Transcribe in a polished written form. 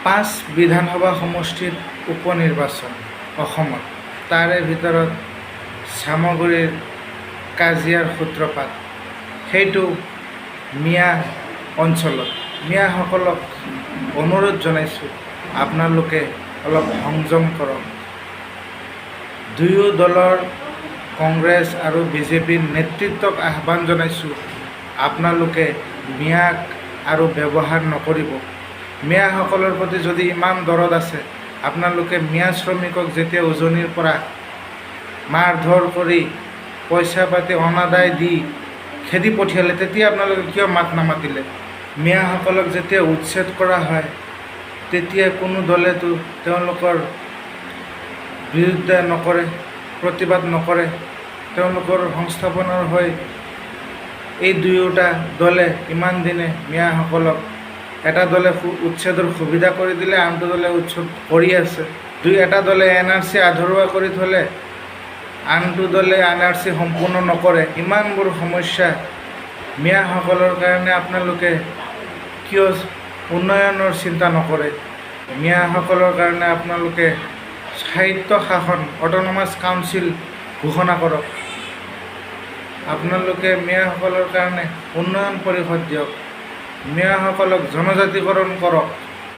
5 বিধানসভা সমষ্টিত উপনিৰ্বাচন অসমত, তাৰে ভিতৰত চামগুৰিৰ কাজিয়াৰ সূত্ৰপাত সেইটো মিয়া অঞ্চলত। মিয়াসকলক অনুৰোধ জনাইছোঁ, আপোনালোকে অলপ সংযম কৰক। দুয়ো দলৰ কংগ্ৰেছ আৰু বিজেপিৰ নেতৃত্বক আহ্বান জনাইছোঁ, আপোনালোকে মিয়াক আৰু ব্যৱহাৰ নকৰিব। মিয়াসকলৰ প্ৰতি যদি ইমান দৰদ আছে, আপোনালোকে মিয়া শ্ৰমিকক যেতিয়া উজনিৰ পৰা মাৰ ধৰ কৰি পইচা পাতি অনাদায় দি খেদি পঠিয়ালে, তেতিয়া আপোনালোকে কিয় মাত নামাতিলে? মিয়াসকলক যেতিয়া উচ্ছেদ কৰা হয়, তেতিয়া কোনো দলেতো তেওঁলোকৰ বিৰুদ্ধে নকৰে, প্ৰতিবাদ নকৰে। তেওঁলোকৰ সংস্থাপনৰ হৈ এই দুয়োটা দলে ইমান দিনে মিয়াসকলক এটা দলে উচ্ছেদৰ সুবিধা কৰি দিলে, আনটো দলে উচ্ছেদ কৰি আছে। এটা দলে NRC আধৰুৱা কৰি থ'লে, আনটো দলে NRC সম্পূৰ্ণ নকৰে। ইমানবোৰ সমস্যা মিয়াসকলৰ কাৰণে আপোনালোকে কিয় উন্নয়নৰ চিন্তা নকৰে? মিয়াসকলৰ কাৰণে আপোনালোকে সাহিত্য শাসন অট'নমাছ কাউন্সিল ঘোষণা কৰক। আপোনালোকে মিয়াসকলৰ কাৰণে উন্নয়ন পৰিষদ দিয়ক। মিয়াসকলক জনজাতিকৰণ কৰক।